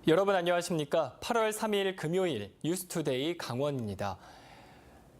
여러분 안녕하십니까? 8월 3일 금요일 뉴스투데이 강원입니다.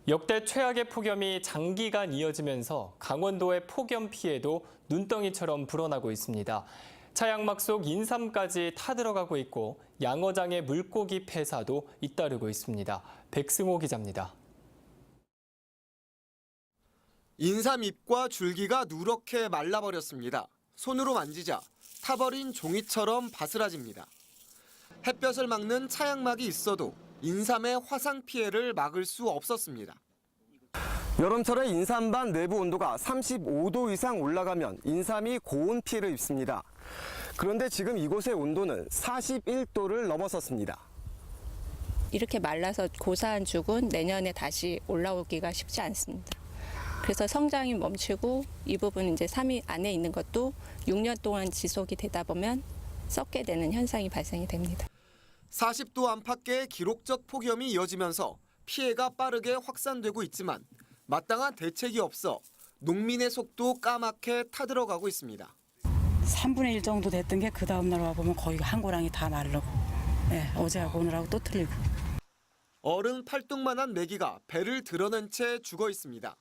역대 최악의 폭염이 장기간 이어지면서 강원도의 폭염 피해도 눈덩이처럼 불어나고 있습니다. 차양막 속 인삼까지 타들어가고 있고 양어장의 물고기 폐사도 잇따르고 있습니다. 백승호 기자입니다. 인삼 잎과 줄기가 누렇게 말라버렸습니다. 손으로 만지자 타버린 종이처럼 바스라집니다. 햇볕을 막는 차양막이 있어도 인삼의 화상 피해를 막을 수 없었습니다. 여름철에 인삼반 내부 온도가 35도 이상 올라가면 인삼이 고온 피해를 입습니다. 그런데 지금 이곳의 온도는 41도를 넘어섰습니다. 이렇게 말라서 고사한 죽은 내년에 다시 올라오기가 쉽지 않습니다. 그래서 성장이 멈추고 이 부분 이제 삼이 안에 있는 것도 6년 동안 지속이 되다 보면 썩게 되는 현상이 발생이 됩니다. 40도 안팎의 기록적 폭염이 이어지면서 피해가 빠르게 확산되고 있지만 마땅한 대책이 없어 농민의 속도 까맣게 타들어가고 있습니다. 3분의 1 정도 됐던 게 그 다음 날 와보면 거의 한 고랑이 다 마르고 어제하고 오늘하고 또 틀리고. 어른 팔뚝만한 메기가 배를 드러낸 채 죽어 있습니다.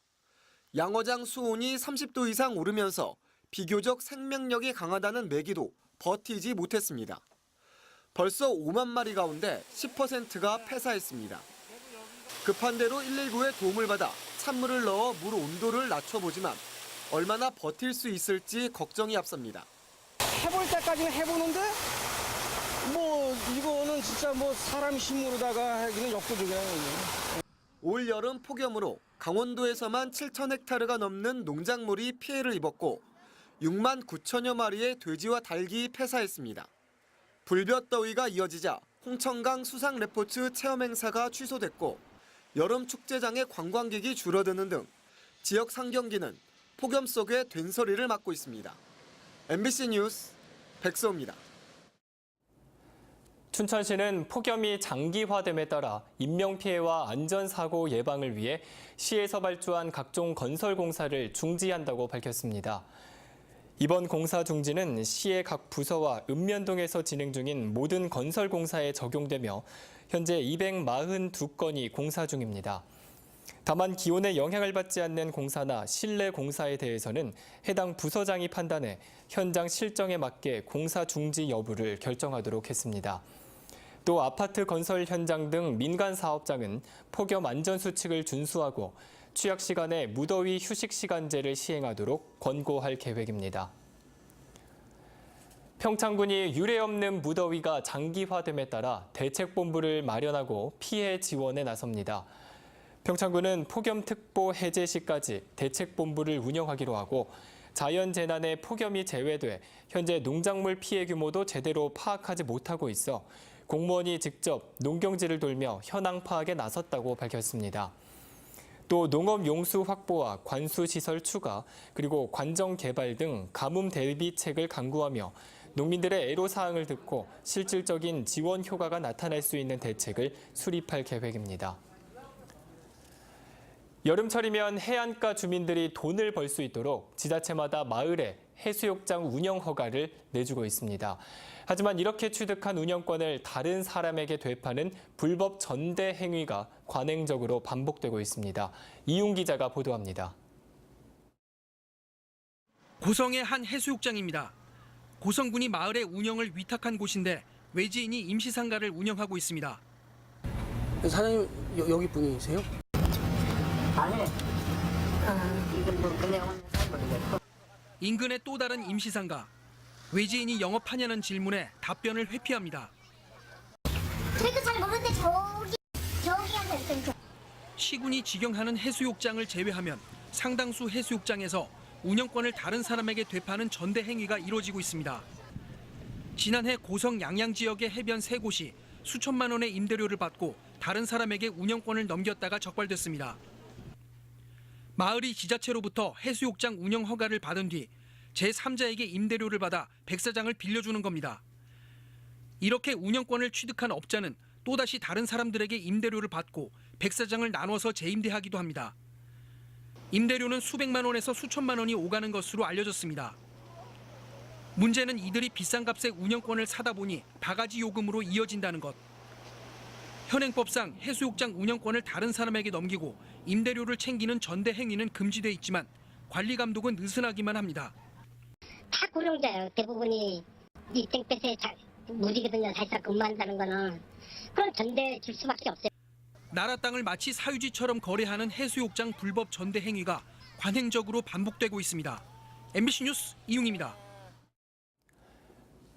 양어장 수온이 30도 이상 오르면서 비교적 생명력이 강하다는 메기도 버티지 못했습니다. 벌써 5만 마리 가운데 10%가 폐사했습니다. 급한 대로 119의 도움을 받아 찬물을 넣어 물 온도를 낮춰보지만 얼마나 버틸 수 있을지 걱정이 앞섭니다. 해볼 때까지 해보는데 이거는 진짜 사람 힘으로다가 하기는 역부족이야. 올 여름 폭염으로 강원도에서만 7,000헥타르가 넘는 농작물이 피해를 입었고 6만 9천여 마리의 돼지와 닭이 폐사했습니다. 불볕더위가 이어지자 홍천강 수상 레포츠 체험 행사가 취소됐고 여름 축제장의 관광객이 줄어드는 등 지역 상경기는 폭염 속에 된서리를 맞고 있습니다. MBC 뉴스 백서입니다. 춘천시는 폭염이 장기화됨에 따라 인명피해와 안전사고 예방을 위해 시에서 발주한 각종 건설 공사를 중지한다고 밝혔습니다. 이번 공사 중지는 시의 각 부서와 읍면동에서 진행 중인 모든 건설 공사에 적용되며 현재 242건이 공사 중입니다. 다만 기온에 영향을 받지 않는 공사나 실내 공사에 대해서는 해당 부서장이 판단해 현장 실정에 맞게 공사 중지 여부를 결정하도록 했습니다. 또 아파트 건설 현장 등 민간 사업장은 폭염 안전 수칙을 준수하고 취약 시간에 무더위 휴식 시간제를 시행하도록 권고할 계획입니다. 평창군이 유례없는 무더위가 장기화됨에 따라 대책본부를 마련하고 피해 지원에 나섭니다. 평창군은 폭염특보 해제 시까지 대책본부를 운영하기로 하고 자연재난에 폭염이 제외돼 현재 농작물 피해 규모도 제대로 파악하지 못하고 있어 공무원이 직접 농경지를 돌며 현황 파악에 나섰다고 밝혔습니다. 또 농업 용수 확보와 관수 시설 추가, 그리고 관정 개발 등 가뭄 대비책을 강구하며 농민들의 애로사항을 듣고 실질적인 지원 효과가 나타날 수 있는 대책을 수립할 계획입니다. 여름철이면 해안가 주민들이 돈을 벌 수 있도록 지자체마다 마을에 해수욕장 운영 허가를 내주고 있습니다. 하지만 이렇게 취득한 운영권을 다른 사람에게 되파는 불법 전대 행위가 관행적으로 반복되고 있습니다. 이용 기자가 보도합니다. 고성의 한 해수욕장입니다. 고성군이 마을의 운영을 위탁한 곳인데 외지인이 임시상가를 운영하고 있습니다. 사장님 여기 분이세요? 아니, 이건 그냥 모르겠고. 인근의 또 다른 임시상가. 외지인이 영업하냐는 질문에 답변을 회피합니다. 저희도 잘 모르는데 저기한테 있어요. 시군이 직영하는 해수욕장을 제외하면 상당수 해수욕장에서 운영권을 다른 사람에게 되파는 전대 행위가 이루어지고 있습니다. 지난해 고성 양양 지역의 해변 3곳이 수천만 원의 임대료를 받고 다른 사람에게 운영권을 넘겼다가 적발됐습니다. 마을이 지자체로부터 해수욕장 운영 허가를 받은 뒤 제3자에게 임대료를 받아 백사장을 빌려주는 겁니다. 이렇게 운영권을 취득한 업자는 또다시 다른 사람들에게 임대료를 받고 백사장을 나눠서 재임대하기도 합니다. 임대료는 수백만 원에서 수천만 원이 오가는 것으로 알려졌습니다. 문제는 이들이 비싼 값에 운영권을 사다 보니 바가지 요금으로 이어진다는 것. 현행법상 해수욕장 운영권을 다른 사람에게 넘기고 임대료를 챙기는 전대 행위는 금지돼 있지만 관리 감독은 느슨하기만 합니다. 다 고령자예요. 대부분이 이 땡볕에 무지거든요. 사실상 근무한다는 거는. 그럼 전대 줄 수밖에 없어요. 나라 땅을 마치 사유지처럼 거래하는 해수욕장 불법 전대 행위가 관행적으로 반복되고 있습니다. MBC 뉴스 이웅입니다.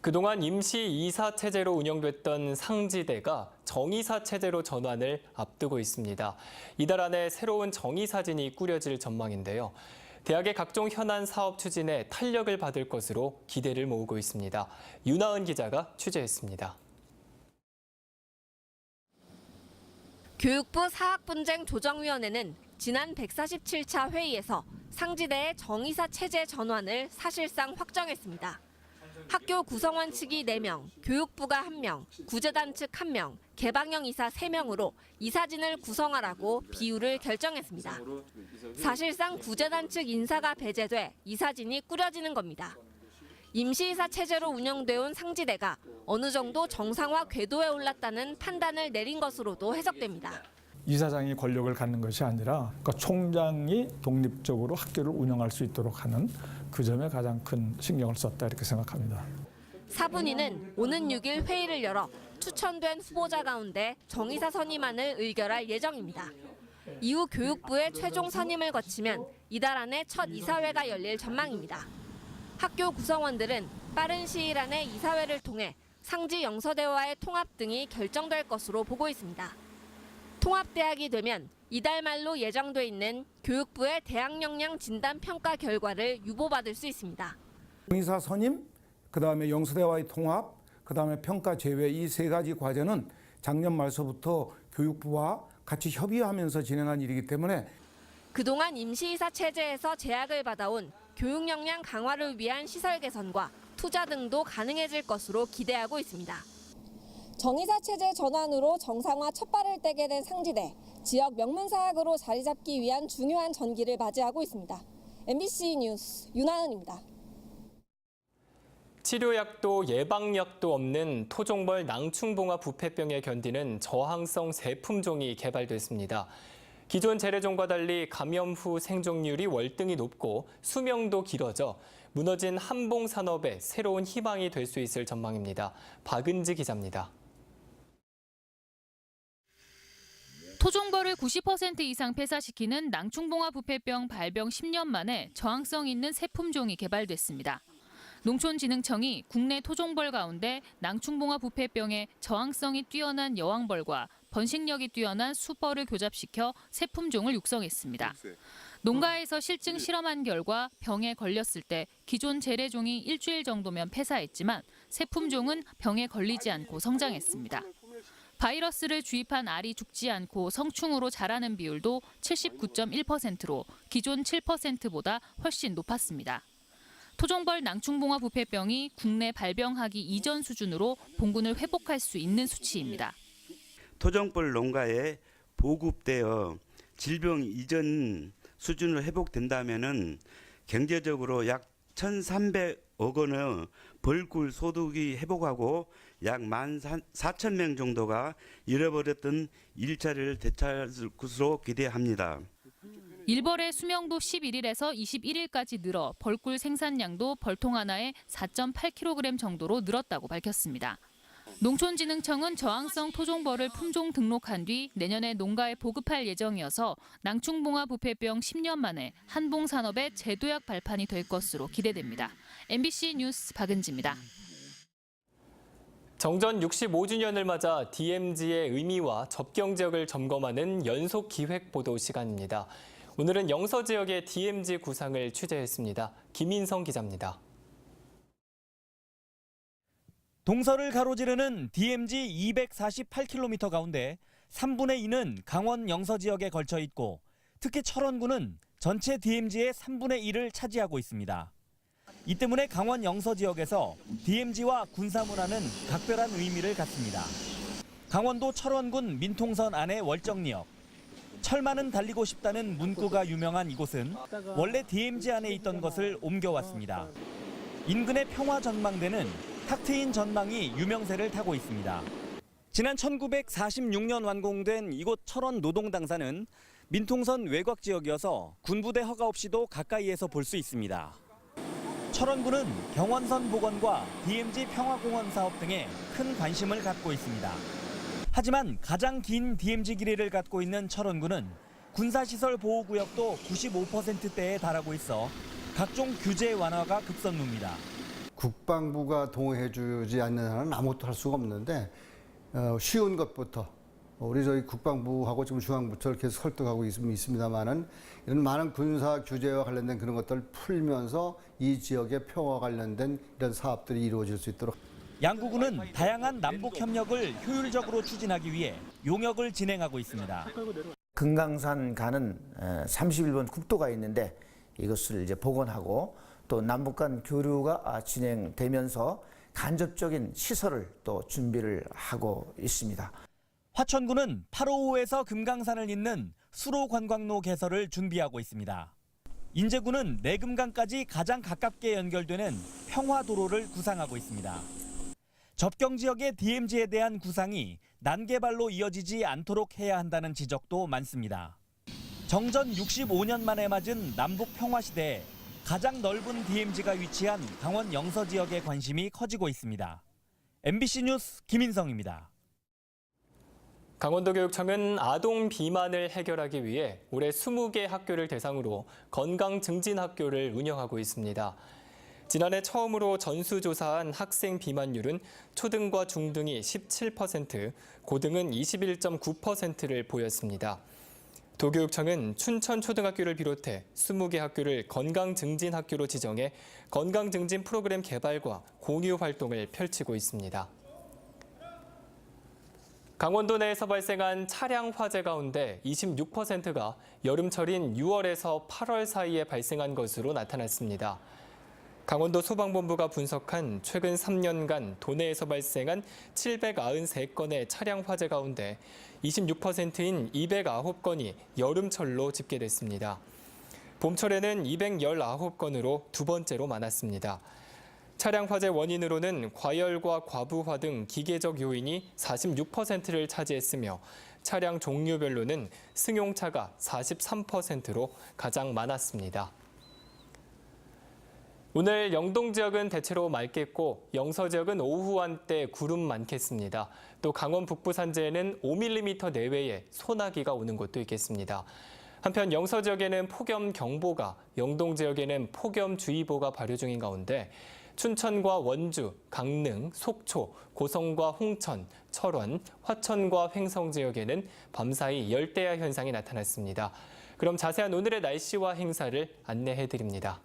그동안 임시 이사 체제로 운영됐던 상지대가 정이사 체제로 전환을 앞두고 있습니다. 이달 안에 새로운 정이사진이 꾸려질 전망인데요. 대학의 각종 현안 사업 추진에 탄력을 받을 것으로 기대를 모으고 있습니다. 윤하은 기자가 취재했습니다. 교육부 사학분쟁조정위원회는 지난 147차 회의에서 상지대의 정이사 체제 전환을 사실상 확정했습니다. 학교 구성원 측이 4명, 교육부가 1명, 구재단 측 1명, 개방형 이사 3명으로 이사진을 구성하라고 비율을 결정했습니다. 사실상 구재단 측 인사가 배제돼 이사진이 꾸려지는 겁니다. 임시이사 체제로 운영돼 온 상지대가 어느 정도 정상화 궤도에 올랐다는 판단을 내린 것으로도 해석됩니다. 이사장이 권력을 갖는 것이 아니라 그러니까 총장이 독립적으로 학교를 운영할 수 있도록 하는 그 점에 가장 큰 신경을 썼다 이렇게 생각합니다. 사분위는 오는 6일 회의를 열어 추천된 후보자 가운데 정이사 선임안을 의결할 예정입니다. 이후 교육부의 최종 선임을 거치면 이달 안에 첫 이사회가 열릴 전망입니다. 학교 구성원들은 빠른 시일 안에 이사회를 통해 상지 영서대와의 통합 등이 결정될 것으로 보고 있습니다. 통합대학이 되면 이달 말로 예정돼 있는 교육부의 대학 역량 진단 평가 결과를 유보받을 수 있습니다. 정이사 선임, 그다음에 영서대와의 통합, 그다음에 평가 제외 이 3가지 과제는 작년 말서부터 교육부와 같이 협의하면서 진행한 일이기 때문에 그동안 임시이사 체제에서 제약을 받아온 교육 역량 강화를 위한 시설 개선과 투자 등도 가능해질 것으로 기대하고 있습니다. 정이사 체제 전환으로 정상화 첫 발을 떼게 된 상지대, 지역 명문사학으로 자리 잡기 위한 중요한 전기를 맞이하고 있습니다. MBC 뉴스 윤하은입니다. 치료약도 예방약도 없는 토종벌 낭충봉화 부패병에 견디는 저항성 새품종이 개발됐습니다. 기존 재래종과 달리 감염 후 생존율이 월등히 높고 수명도 길어져 무너진 한봉 산업의 새로운 희망이 될 수 있을 전망입니다. 박은지 기자입니다. 토종벌을 90% 이상 폐사시키는 낭충봉화 부패병 발병 10년 만에 저항성 있는 새 품종이 개발됐습니다. 농촌진흥청이 국내 토종벌 가운데 낭충봉화 부패병에 저항성이 뛰어난 여왕벌과 번식력이 뛰어난 수벌을 교잡시켜 새 품종을 육성했습니다. 농가에서 실증 실험한 결과 병에 걸렸을 때 기존 재래종이 일주일 정도면 폐사했지만 새 품종은 병에 걸리지 않고 성장했습니다. 바이러스를 주입한 알이 죽지 않고 성충으로 자라는 비율도 79.1%로 기존 7%보다 훨씬 높았습니다. 토종벌 낭충봉화 부패병이 국내 발병하기 이전 수준으로 봉군을 회복할 수 있는 수치입니다. 토종벌 농가에 보급되어 질병 이전 수준으로 회복된다면은 경제적으로 약 1,300억 원의 벌꿀 소득이 회복하고 약 14,000명 정도가 잃어버렸던 일자리를 되찾을 것으로 기대합니다. 일벌의 수명도 11일에서 21일까지 늘어 벌꿀 생산량도 벌통 하나에 4.8kg 정도로 늘었다고 밝혔습니다. 농촌진흥청은 저항성 토종벌을 품종 등록한 뒤 내년에 농가에 보급할 예정이어서 낭충봉화 부패병 10년 만에 한봉 산업의 제도약 발판이 될 것으로 기대됩니다. MBC 뉴스 박은지입니다. 정전 65주년을 맞아 DMZ의 의미와 접경 지역을 점검하는 연속 기획 보도 시간입니다. 오늘은 영서 지역의 DMZ 구상을 취재했습니다. 김인성 기자입니다. 동서를 가로지르는 DMZ 248km 가운데 3분의 2는 강원 영서 지역에 걸쳐 있고 특히 철원군은 전체 DMZ의 3분의 1을 차지하고 있습니다. 이 때문에 강원 영서 지역에서 DMZ와 군사문화는 각별한 의미를 갖습니다. 강원도 철원군 민통선 안의 월정리역. 철만은 달리고 싶다는 문구가 유명한 이곳은 원래 DMZ 안에 있던 것을 옮겨왔습니다. 인근의 평화전망대는 탁 트인 전망이 유명세를 타고 있습니다. 지난 1946년 완공된 이곳 철원 노동당사는 민통선 외곽 지역이어서 군부대 허가 없이도 가까이에서 볼 수 있습니다. 철원군은 경원선 복원과 DMZ 평화공원 사업 등에 큰 관심을 갖고 있습니다. 하지만 가장 긴 DMZ 길이를 갖고 있는 철원군은 군사시설 보호구역도 95%대에 달하고 있어 각종 규제 완화가 급선무입니다. 국방부가 동의해주지 않는 한은 아무것도 할 수가 없는데 쉬운 것부터 우리 저희 국방부하고 지금 중앙부처를 계속 설득하고 있습니다만은 이런 많은 군사 규제와 관련된 그런 것들을 풀면서 이 지역의 평화 관련된 이런 사업들이 이루어질 수 있도록. 양구군은 다양한 남북 협력을 효율적으로 추진하기 위해 용역을 진행하고 있습니다. 금강산 가는 31번 국도가 있는데 이것을 이제 복원하고 또 남북 간 교류가 진행되면서 간접적인 시설을 또 준비를 하고 있습니다. 화천군은 8호호에서 금강산을 잇는 수로 관광로 개설을 준비하고 있습니다. 인제군은 내금강까지 가장 가깝게 연결되는 평화도로를 구상하고 있습니다. 접경 지역의 DMZ에 대한 구상이 난개발로 이어지지 않도록 해야 한다는 지적도 많습니다. 정전 65년 만에 맞은 남북 평화시대에 가장 넓은 DMZ가 위치한 강원 영서 지역의 관심이 커지고 있습니다. MBC 뉴스 김인성입니다. 강원도교육청은 아동 비만을 해결하기 위해 올해 20개 학교를 대상으로 건강증진학교를 운영하고 있습니다. 지난해 처음으로 전수조사한 학생 비만율은 초등과 중등이 17%, 고등은 21.9%를 보였습니다. 도교육청은 춘천초등학교를 비롯해 20개 학교를 건강증진학교로 지정해 건강증진 프로그램 개발과 공유 활동을 펼치고 있습니다. 강원도 내에서 발생한 차량 화재 가운데 26%가 여름철인 6월에서 8월 사이에 발생한 것으로 나타났습니다. 강원도 소방본부가 분석한 최근 3년간 도내에서 발생한 793건의 차량 화재 가운데 26%인 209건이 여름철로 집계됐습니다. 봄철에는 219건으로 두 번째로 많았습니다. 차량 화재 원인으로는 과열과 과부하 등 기계적 요인이 46%를 차지했으며 차량 종류별로는 승용차가 43%로 가장 많았습니다. 오늘 영동 지역은 대체로 맑겠고 영서 지역은 오후 한때 구름 많겠습니다. 또 강원 북부 산지에는 5mm 내외의 소나기가 오는 곳도 있겠습니다. 한편 영서 지역에는 폭염경보가, 영동 지역에는 폭염주의보가 발효 중인 가운데 춘천과 원주, 강릉, 속초, 고성과 홍천, 철원, 화천과 횡성 지역에는 밤사이 열대야 현상이 나타났습니다. 그럼 자세한 오늘의 날씨와 행사를 안내해드립니다.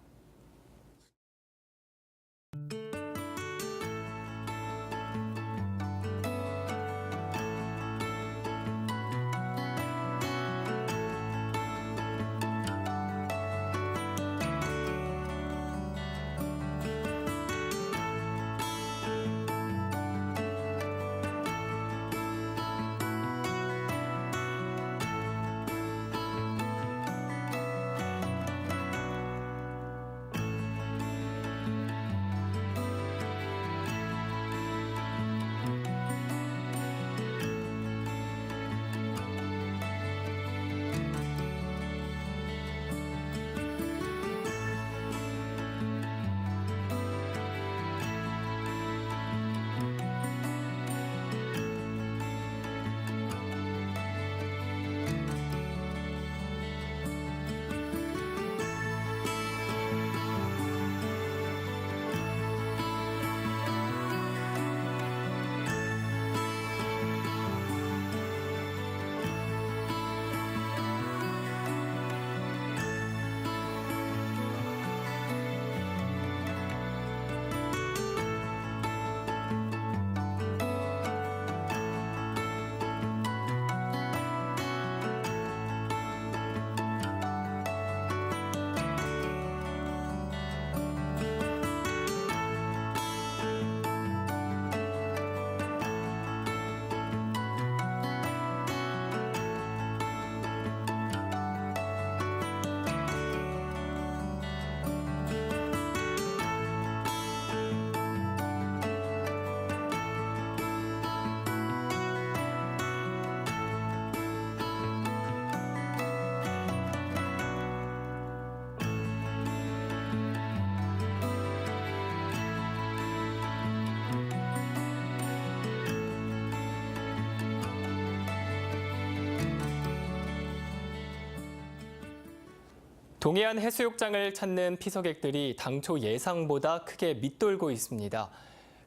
동해안 해수욕장을 찾는 피서객들이 당초 예상보다 크게 밑돌고 있습니다.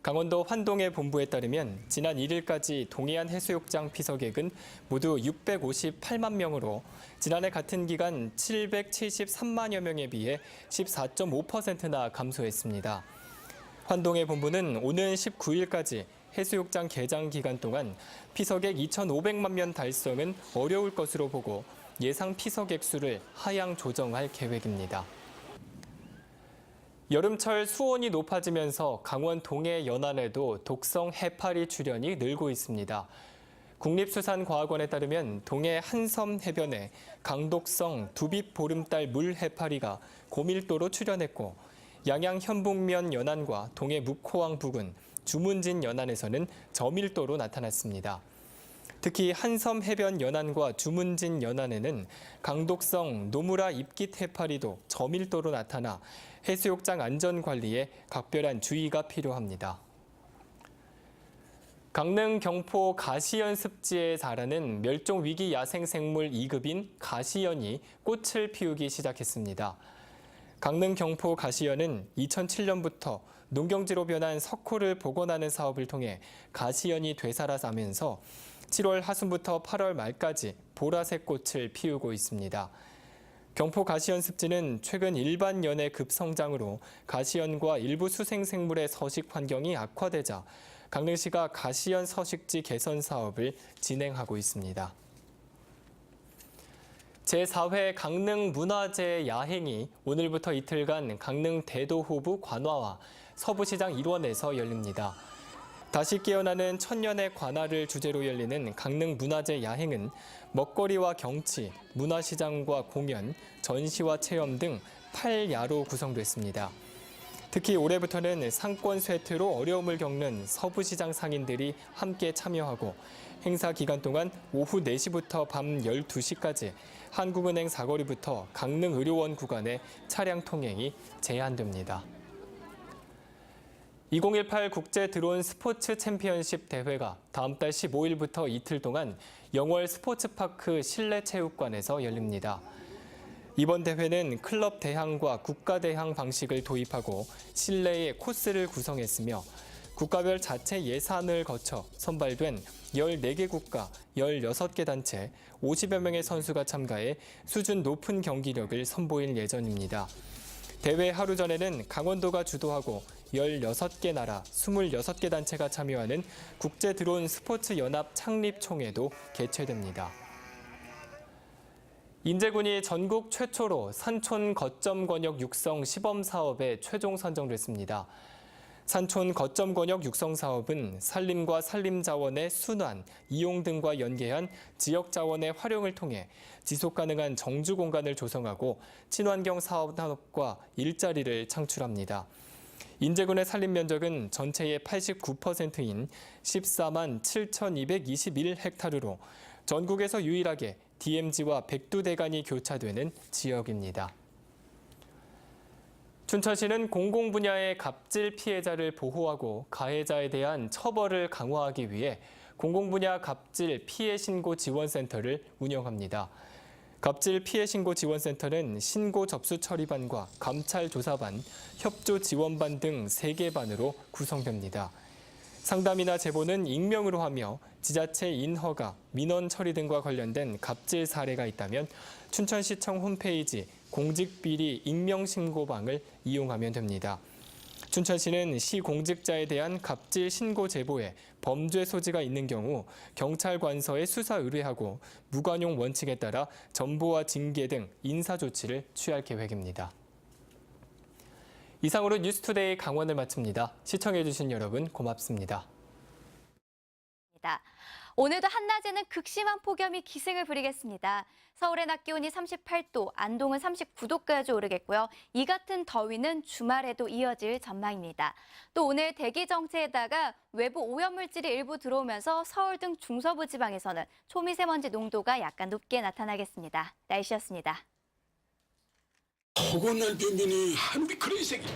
강원도 환동해 본부에 따르면 지난 1일까지 동해안 해수욕장 피서객은 모두 658만 명으로 지난해 같은 기간 773만여 명에 비해 14.5%나 감소했습니다. 환동해 본부는 오는 19일까지 해수욕장 개장 기간 동안 피서객 2,500만 명 달성은 어려울 것으로 보고 예상 피서객 수를 하향 조정할 계획입니다. 여름철 수온이 높아지면서 강원 동해 연안에도 독성 해파리 출현이 늘고 있습니다. 국립수산과학원에 따르면 동해 한섬 해변에 강독성 두빛 보름달 물 해파리가 고밀도로 출현했고 양양 현북면 연안과 동해 묵호항 부근, 주문진 연안에서는 저밀도로 나타났습니다. 특히 한섬 해변 연안과 주문진 연안에는 강독성 노무라 입깃 해파리도 저밀도로 나타나 해수욕장 안전관리에 각별한 주의가 필요합니다. 강릉 경포 가시연 습지에 자라는 멸종위기 야생생물 2급인 가시연이 꽃을 피우기 시작했습니다. 강릉 경포 가시연은 2007년부터 농경지로 변한 석호를 복원하는 사업을 통해 가시연이 되살아나면서 7월 하순부터 8월 말까지 보라색 꽃을 피우고 있습니다. 경포 가시연 습지는 최근 일반 연의 급성장으로 가시연과 일부 수생생물의 서식 환경이 악화되자 강릉시가 가시연 서식지 개선 사업을 진행하고 있습니다. 제4회 강릉 문화재 야행이 오늘부터 이틀간 강릉 대도호부 관화와 서부시장 일원에서 열립니다. 다시 깨어나는 천년의 관화를 주제로 열리는 강릉 문화재 야행은 먹거리와 경치, 문화시장과 공연, 전시와 체험 등 8야로 구성됐습니다. 특히 올해부터는 상권 쇠퇴로 어려움을 겪는 서부시장 상인들이 함께 참여하고 행사 기간 동안 오후 4시부터 밤 12시까지 한국은행 사거리부터 강릉의료원 구간에 차량 통행이 제한됩니다. 2018 국제 드론 스포츠 챔피언십 대회가 다음 달 15일부터 이틀 동안 영월 스포츠파크 실내체육관에서 열립니다. 이번 대회는 클럽 대항과 국가 대항 방식을 도입하고 실내에 코스를 구성했으며 국가별 자체 예산을 거쳐 선발된 14개 국가, 16개 단체, 50여 명의 선수가 참가해 수준 높은 경기력을 선보일 예정입니다. 대회 하루 전에는 강원도가 주도하고 16개 나라, 26개 단체가 참여하는 국제 드론 스포츠 연합 창립 총회도 개최됩니다. 인제군이 전국 최초로 산촌 거점 권역 육성 시범 사업에 최종 선정됐습니다. 산촌 거점 권역 육성 사업은 산림과 산림자원의 순환, 이용 등과 연계한 지역 자원의 활용을 통해 지속 가능한 정주 공간을 조성하고 친환경 사업과 일자리를 창출합니다. 인제군의 산림 면적은 전체의 89%인 14만 7,221헥타르로 전국에서 유일하게 DMZ와 백두대간이 교차되는 지역입니다. 춘천시는 공공 분야의 갑질 피해자를 보호하고 가해자에 대한 처벌을 강화하기 위해 공공 분야 갑질 피해 신고 지원센터를 운영합니다. 갑질 피해 신고 지원센터는 신고 접수 처리반과 감찰 조사반, 협조 지원반 등 3개 반으로 구성됩니다. 상담이나 제보는 익명으로 하며 지자체 인허가, 민원 처리 등과 관련된 갑질 사례가 있다면 춘천시청 홈페이지 공직비리 익명신고방을 이용하면 됩니다. 춘천시는 시 공직자에 대한 갑질 신고 제보에 범죄 소지가 있는 경우 경찰 관서에 수사 의뢰하고 무관용 원칙에 따라 전보와 징계 등 인사 조치를 취할 계획입니다. 이상으로 뉴스투데이 강원을 마칩니다. 시청해주신 여러분 고맙습니다. 오늘도 한낮에는 극심한 폭염이 기승을 부리겠습니다. 서울의 낮 기온이 38도, 안동은 39도까지 오르겠고요. 이 같은 더위는 주말에도 이어질 전망입니다. 또 오늘 대기 정체에다가 외부 오염물질이 일부 들어오면서 서울 등 중서부 지방에서는 초미세먼지 농도가 약간 높게 나타나겠습니다. 날씨였습니다. 허건날 변변이 한비 그런 새끼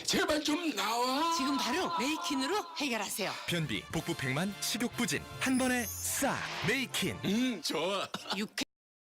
제발 좀 나와. 지금 바로 메이킨으로 해결하세요. 변비, 복부, 백만, 식욕 부진 한 번에 싹 메이킨. 좋아. 육회